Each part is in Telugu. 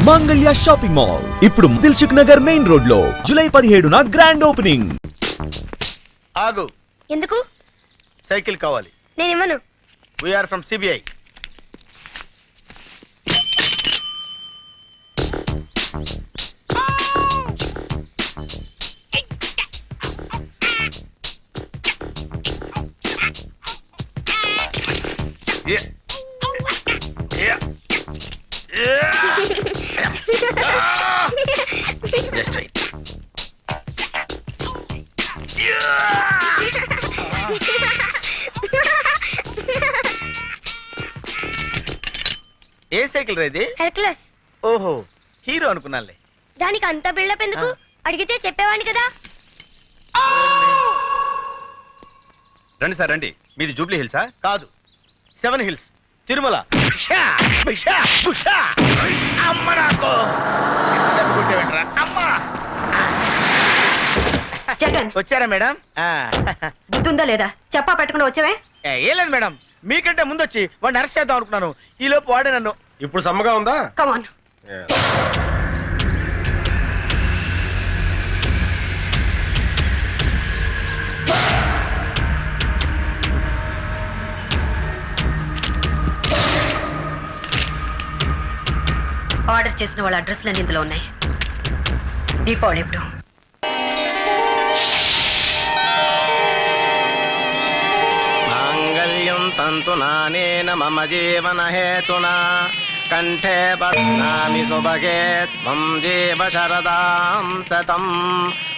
మాంగళ్య షాపింగ్ మాల్ ఇప్పుడు దిల్సుఖ్ నగర్ మెయిన్ రోడ్ లో జూలై 17న గ్రాండ్ ఓపెనింగ్. ఆగు. ఎందుకు? సైకిల్ కావాలి. నేను ఇవ్వను. We are from CBI. ఏ సైకిల్ రేది? హెర్క్యులస్. ఓహో, హీరో అనుకున్నానులే. దానికి అంత బిల్డప్ ఎందుకు? అడిగితే చెప్పేవాడిని కదా. రండి సార్ రండి. మీది జూబ్లీ హిల్సా? కాదు, 7 హిల్స్, తిరుమల. జగన్ వచ్చారా మేడం? బుద్ధుందా లేదా? చెప్పా పెట్టకుండా వచ్చావే? ఏం లేదు మేడం, మీకంటే ముందు వచ్చి వాడిని అరెస్ట్ చేద్దాం అనుకున్నాను. ఈ లోపు వాడే నన్ను. ఇప్పుడు సమ్మగా ఉందా? కమాన్. ఆర్డర్ చేసిన వాళ్ళ అడ్రస్లన్నీ ఇందులో ఉన్నాయి. దీపావళి ఎప్పుడు? మాంగళ్యం తంతునానేన మమ జీవన హేతునా కంఠే బధ్నామి సుభగే త్వం జీవ శరదాం శతం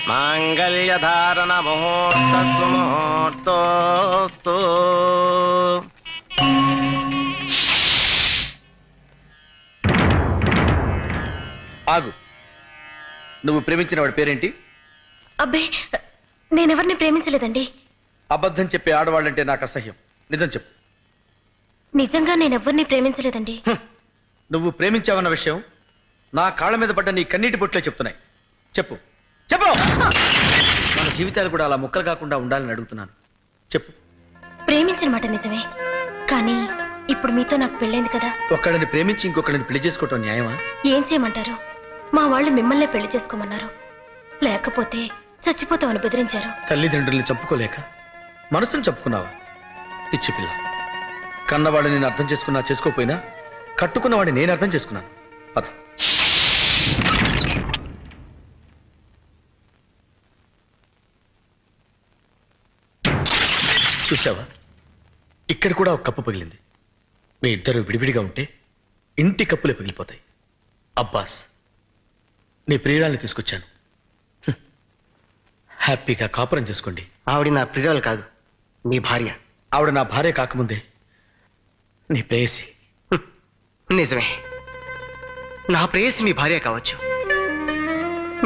మాంగళ్య ధారణ ముహూర్తస్సు ముహూర్తోస్తు. ఆగు. నువ్వు ప్రేమించిన వాడి పేరేంటి? అబ్బే, నేనెవరిని ప్రేమించలేదండి. అబద్ధం చెప్పే ఆడవాళ్ళంటే నాకు అసహ్యం. నిజం చెప్పు. నిజంగా నేనెవ్వరిని ప్రేమించలేదండి. నువ్వు ప్రేమించావన్న విషయం నా కాళ్ళ మీద పడ్డ నీ కన్నీటి బొట్లే చెప్తున్నాయి. చెప్పు చెప్పు. మన జీవితాలు కూడా అలా ముక్కలు కాకుండా ఉండాలని అడుగుతున్నాను. చెప్పు. ప్రేమించిన మాట నిజమే, కానీ ఇప్పుడు మీతో నాకు పెళ్ళైంది కదా. ఒక్కడిని ప్రేమించి ఇంకొకడిని పెళ్లి చేసుకోవటం న్యాయమా? ఏం చేయమంటారు? మా వాళ్ళు మిమ్మల్నే పెళ్లి చేసుకోమన్నారు. లేకపోతే చచ్చిపోతామని బెదిరించారు. తల్లిదండ్రుల్ని చంపుకోలేక మనసును చంపుకున్నావా? పిచ్చి పిల్ల. కన్నవాడిని నేను అర్థం చేసుకున్నా చేసుకోపోయినా కట్టుకున్నవాడిని నేను అర్థం చేసుకున్నాను. పద. చూసావా, ఇక్కడ కూడా ఒక కప్పు పగిలింది. మీ ఇద్దరు విడివిడిగా ఉంటే ఇంటి కప్పులే పగిలిపోతాయి. అబ్బాస్, నీ ప్రియురాల్ని తీసుకొచ్చాను. హ్యాపీగా కాపురం చేసుకోండి. ఆవిడ నా ప్రియురాలు కాదు, నీ భార్య. ఆవిడ నా భార్య కాకముందే నీ ప్రేయసి. నిజమే, నా ప్రేయసి మీ భార్య కావచ్చు.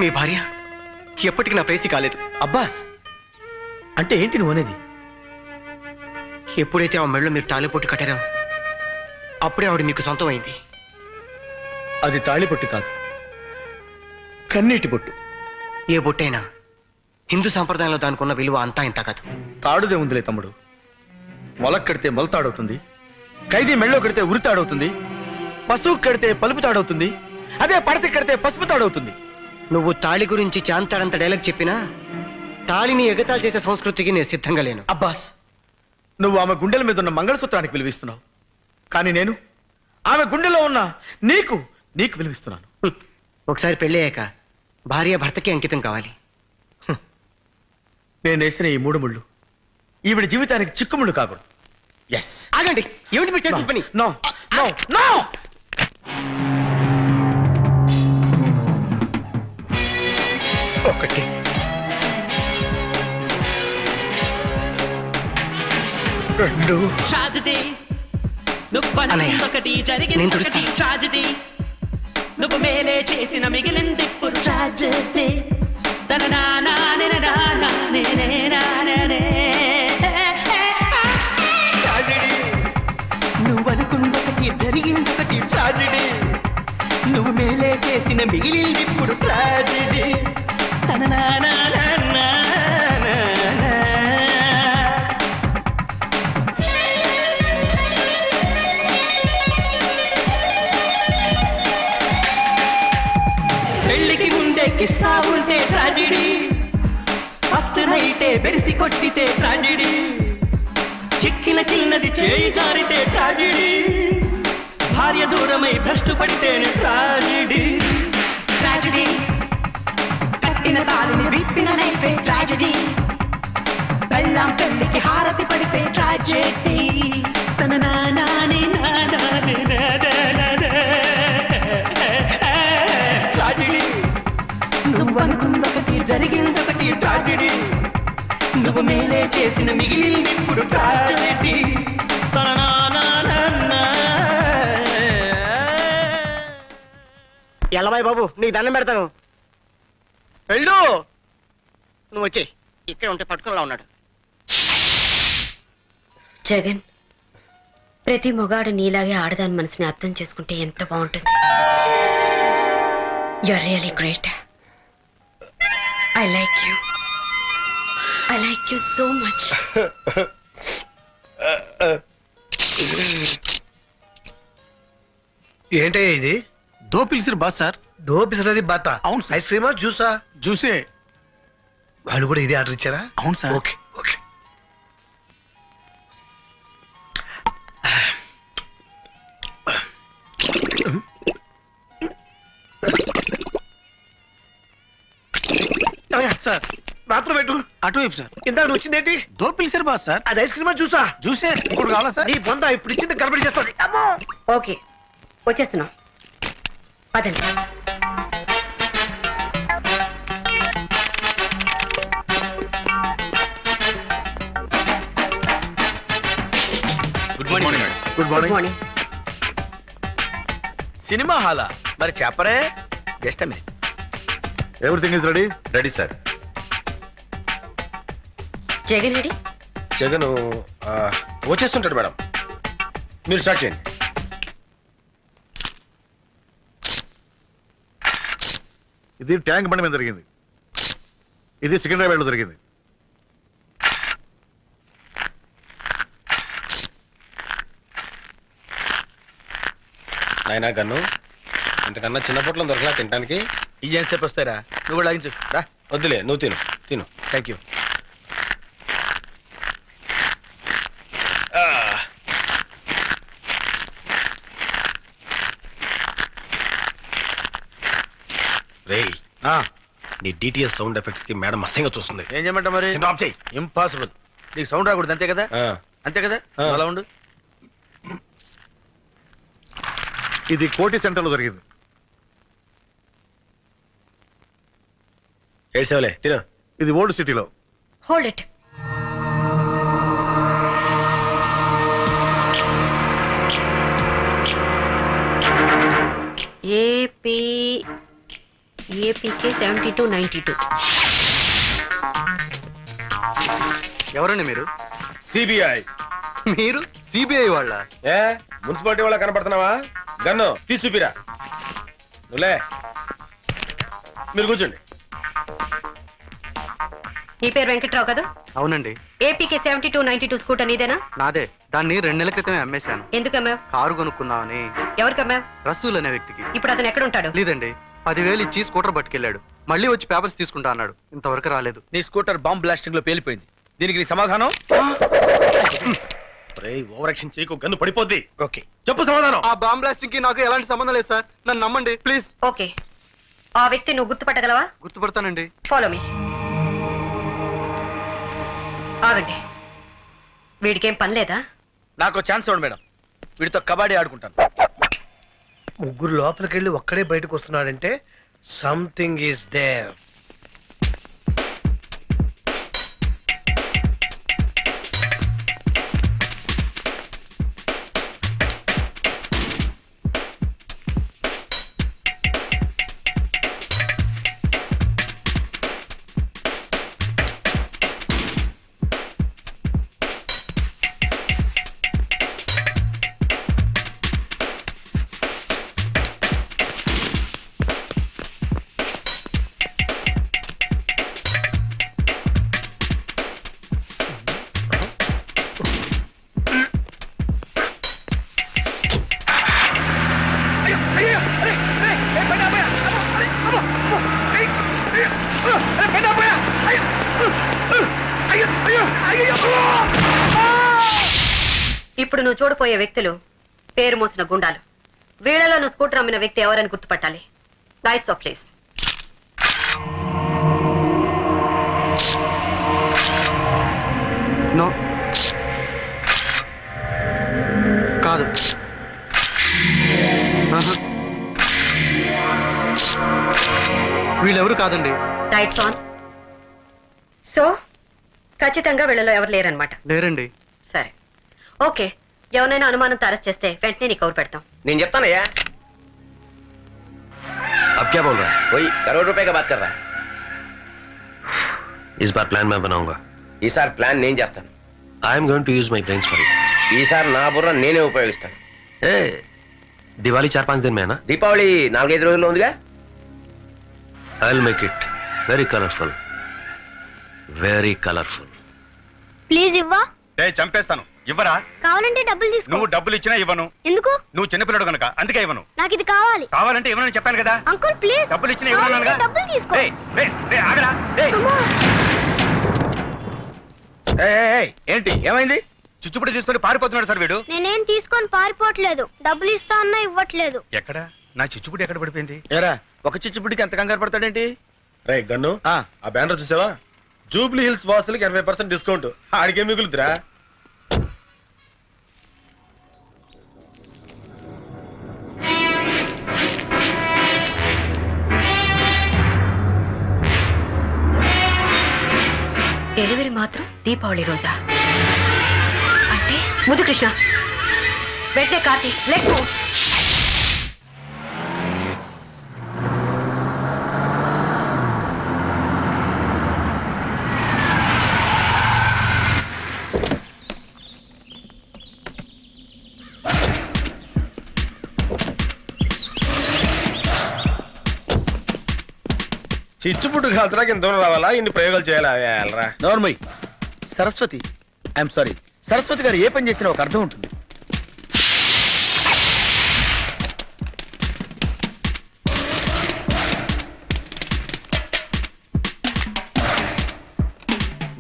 మీ భార్య ఎప్పటికీ నా ప్రేయసి కాలేదు. అబ్బాస్, అంటే ఏంటి నువ్వు అనేది? ఎప్పుడైతే ఆ మెళ్ళలో మీరు తాళిపొట్టు కట్టారో అప్పుడే ఆవిడ మీకు సొంతం అయింది. అది తాళిబొట్టు కాదు, కన్నీటి బొట్టు. ఏ బొట్టైనా హిందూ సంప్రదాయంలో దానికి ఉన్న విలువ అంతా ఇంత కాదు. తాడుదే ఉందిలే తమ్ముడు. మొలక్ కడితే మొలతాడవుతుంది, ఖైదీ మెళ్ళో కడితే ఉరితాడవుతుంది, పశువు కడితే పలుపు తాడవుతుంది, అదే పడతి కడితే పసుపు తాడవుతుంది. నువ్వు తాళి గురించి చాంతాడంత డైలాగ్ చెప్పినా తాళిని ఎగతాళి చేసే సంస్కృతికి నేను సిద్ధంగా లేను. అబ్బాస్, నువ్వు ఆమె గుండెల మీద ఉన్న మంగళసూత్రానికి విలువిస్తున్నావు, కానీ నేను ఆమె గుండెలో ఉన్న నీకు నీకు విలువిస్తున్నాను. ఒకసారి పెళ్ళయ్యాక భార్య భర్తకి అంకితం కావాలి. నేను వేసిన ఈ 3 ముళ్ళు ఈవిడ జీవితానికి చిక్కుముళ్ళు కాకూడదు. ఎస్. ఆగండి, ఏమిటి మీరు చేసిన పని? No no no. ఒకటి, 2. నేను తుడుస్తాను. ట్రాజెడీ నువ్వు మేలే చేసిన మిగిలింది ఇప్పుడు ట్రాజెడీ. నువ్వు అనుకున్నొకటి జరిగిందొకటి ట్రాజెడీ. నువ్వు మేలే చేసిన మిగిలింది ఇప్పుడు ట్రాజెడీ. కిస్సా ఉంటే ట్రాజిడీ ఫస్ట్ నైటే బెరిసి కొట్టితే ట్రాజిడీ చిక్కిన చిన్నది చేయి జారితే ట్రాజిడీ భార్య దూరమై భ్రష్టు పడితేనే ట్రాజిడీ ట్రాజిడీ కట్టిన తాళిని విప్పిన నైపే ట్రాజిడీ బెల్లం పెళ్లికి హారతి పడితే ట్రాజెడీ తన నానాని నానాని ట్రాజెడీ నువ్వు అనుకుందొకటి జరిగిందొకటి ట్రాజెడీ నువ్వు మేలే చేసిన మిగిలింది ఇప్పుడు ట్రాజెడీ తన ఎల్లబాయ్ బాబు నీకు దండం పెడతాను వెళ్ళు నువ్వు వచ్చేయ్ ఇక్కడ ఉంటే పట్టుకునేలా ఉన్నాడు జగన్ ప్రతి మొగాడు నీలాగే ఆడదాని మనసుని అర్థం చేసుకుంటే ఎంత బాగుంటుంది. You are really great. I like you so much. ఏంటయ్యా ఇది? దో పిలిచిరు బాస్ సార్. దో పిసరది బాత. అవును సార్. ఐస్ క్రీమా జ్యూసా? జ్యూసే. వాళ్ళు కూడా ఇదే ఆర్డర్ ఇచ్చారా? అవును సార్. Okay okay. సార్ మాత్రం పెట్టు. అటువైపు సార్. ఇందాక నువ్వు వచ్చిందేంటి? దో పిలిచిరు బాస్ సార్. అది ఐస్ క్రీమా జ్యూసా? జ్యూసే. ఇంకోటి కావాలా సార్? నీ పొంద ఇప్పుడు ఇచ్చింది గడబడి చేస్తుంది. అమ్మో ఓకే వచ్చేస్తున్నాం పదండి. Good morning. Good good morning. Morning. Cinema హాలా? మరి చెప్పరే. Just minute. Everything is ready? Ready sir. Jagan ready? Jagan వచ్చేస్తుంటాడు మేడం, మీరు స్టార్ట్ చేయండి. ఇది ట్యాంక్ బండి మీద జరిగింది. ఇది సికింద్రాబాద్ లో జరిగింది. నాయనా గన్ను, ఇంతకన్నా చిన్న పొట్లం దొరకలా తినడానికి? ఇదేం సేపు వస్తారా? నువ్వు కూడా లాగించు. రా. వద్దులే, నువ్వు తిను తిను. Thank you. రేయ్, నీ డిటిఎస్ సౌండ్ ఎఫెక్ట్స్ కి మేడం అసహ్యంగా చూస్తుంది. ఏం చేయమంటా మరి? ఆఫ్ చేయి. ఇంపాసిబుల్. నీకు సౌండ్ రాకూడదు అంతే కదా? ఆ, అంతే కదా? ఆ. అలా ఉండు. ఇది కోటి సెంటర్ లో జరిగింది. ఏడ్సేవలే, తిను. ఇది ఓల్డ్ సిటీలో. Hold it. ఏపీకే 7292. ఎవరండి మీరు? సిబిఐ. మీరు సిబిఐ వాళ్ళ? ఏ మున్సిపాలిటీ వాళ్ళ కనపడుతున్నావా? గన్ను తీసి చూపిరా. నువ్వులే, మీరు కూర్చోండి. నీ పేరు వెంకట్రావు కదా? అవునండి. ఏపీకే 7292 స్కూటర్ నీదేనా? నాదే. దాన్ని 2 నెలల క్రితమే అమ్మేశాను. ఎందుకు అమ్మావు? కారు కొనుక్కుందామని. ఎవరికి అమ్మావు? రసూల్ అనే వ్యక్తికి. ఇప్పుడు అతను ఎక్కడ ఉంటాడు? లేదండి, 10,000 ఇచ్చి స్కూటర్ పట్టుకెళ్ళాడు. మళ్ళీ వచ్చి పేపర్స్ తీసుకుంటా అన్నాడు. ఇంతవరకు రాలేదు. నీ స్కూటర్ బాంబ్ బ్లాస్టింగ్ లో పేలిపోయింది. దీనికి నీ సమాధానం? ఓవర్ యాక్షన్ చేయకు, గన్ను పడిపోద్ది. ఓకే. చెప్పు సమాధానం. ఆ బాంబ్ బ్లాస్టింగ్ కి నాకు ఎలాంటి సంబంధం లేదు సార్. నన్ను నమ్మండి ప్లీజ్. ఓకే, ఆ వ్యక్తి నువ్వు గుర్తుపట్టగలవా? గుర్తుపడతానండి. Follow me. ఆగండి, వీడికేం పని లేదా? నాకు ఛాన్స్ ఇవ్వండి మేడం, వీడితో కబడ్డీ ఆడుకుంటాను. ముగ్గురు లోపలికి వెళ్ళి ఒక్కడే బయటకు వస్తున్నాడంటే సంథింగ్ ఈస్ దేర్. ఇప్పుడు నువ్వు చూడపోయే వ్యక్తులు పేరు మోసిన గుండాలు. వీళ్ళలో నువ్వు స్కూటర్ అమ్మిన వ్యక్తి ఎవరని గుర్తుపట్టాలి. Lights off please. నో, కాదు. ఆహా. వీళ్ళెవరు కాదండి. Lights on. సో ఖచ్చితంగా వీళ్ళలో ఎవరు లేరనమాట. లేరండి. సరే, ఓకే. ఎవరైనా అనుమానంతో అరెస్ట్ చేస్తే వెంటనే నీకు కౌరు పెడతాం. నేను చెప్తానయ్యా. अब क्या बोल रहा है? वही करोड़ रुपए का बात कर रहा है. इस बार प्लान मैं बनाऊंगा. ఈసారి ప్లాన్ నేను చేస్తాను. I am going to use my brains for it. ఈసారి నా బుర్ర నేనే ఉపయోగిస్తాను. ए दिवाली 4-5 दिन में है ना? దీపావళి 4-5 రోజుల్లో ఉందిగా. I will make it very colourful. Very colourful. Please ఇవ్వా. చంపేస్తాను. ఇవ్వరా? కావాలంటే డబ్బులు తీసుకో. నువ్వు డబ్బులు ఇచ్చినా ఇవ్వను. ఎందుకు? నువ్వు చిన్నపిల్లడు కనుక అందుకే ఇవ్వను. నాకు ఇది కావాలి. కావాలంటే ఇవ్వనని చెప్పాను కదా. Uncle please. డబ్బులు ఇచ్చినా ఇవ్వనుగా. డబ్బులు తీసుకో. ఆగరా. అమ్మా. ఏంటి ఏమైంది? చిచ్చుపుడి తీసుకొని పారిపోతున్నాడు సార్ వీడు. నేనేం తీసుకొని పారిపోవట్లేదు. డబ్బులు ఇస్తా అన్నా ఇవ్వట్లేదు. ఎక్కడ నా చిచ్చుపుడి ఎక్కడ పడిపోయింది? ఏరా ఒక చిచ్చుపుడికి ఎంత కంగారు పడతాడేంటి? రే గన్ను, ఆ బ్యానర్ చూసావా? జూబ్లీ హిల్స్ వాసులకి 80% డిస్కౌంట్. ఆడికే మిగులుతురా. డెలివరీ మాత్రం దీపావళి రోజా? అంటే ముద్దు కృష్ణ వెంటనే కార్తీ లెట్ గో. చిచ్చుపుట్టు కాల్చడానికి ఇంత దూరం రావాలా? ఇన్ని ప్రయోగాలు చేయాలా? వెళ్ళరా. నోర్మయ్. Saraswati, I'm sorry. సరస్వతి గారు ఏ పని చేసినా ఒక అర్థం ఉంటుంది.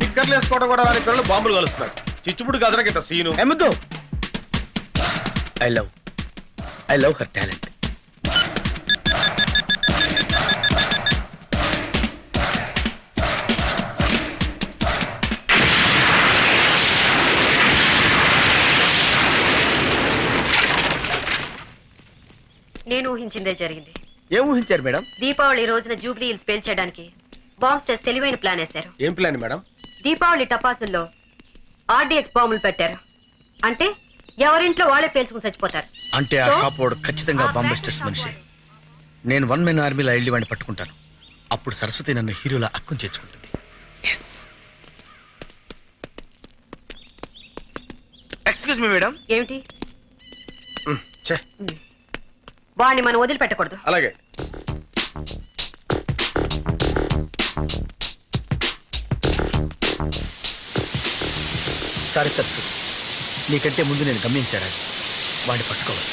నిక్కర్లు వేసుకోవడం కూడా రాని పిల్లలు బాంబులు కలుస్తున్నారు. చిచ్చుపుట్టు కాల్చడానికి ఇంత సీను. ఎమ్మద్దు. I love her talent. నేను ఊహించిందే జరిగింది. ఏం ఊహించారు మేడం? దీపావళి రోజున జూబ్లీ హిల్స్ పేల్చేయడానికి బాంబ్స్ టెస్ట్ తెలివైన ప్లాన్ వేశారు. ఏం ప్లాన్ మేడం? దీపావళి టపాసుల్లో ఆర్డీఎక్స్ బాంబులు పెట్టారు. అంటే ఎవరింట్లో వాళ్ళే పేల్చుకుని చచ్చిపోతారు. అంటే ఆ షాప్ వాడు ఖచ్చితంగా బాంబస్టర్స్ మనిషి. నేను 1 man ఆర్మీలో వెళ్ళి వాడిని పట్టుకుంటాను. అప్పుడు సరస్వతి నన్ను హీరోలా అక్కుని చేర్చుకుంటుంది. Excuse me madam. ఏమిటి? ఛే, వాడిని మనం వదిలిపెట్టకూడదు. అలాగే. సారీ సరస్వతి, నీకంటే ముందు నేను గమనించాను. వాడిని పట్టుకోవాలి.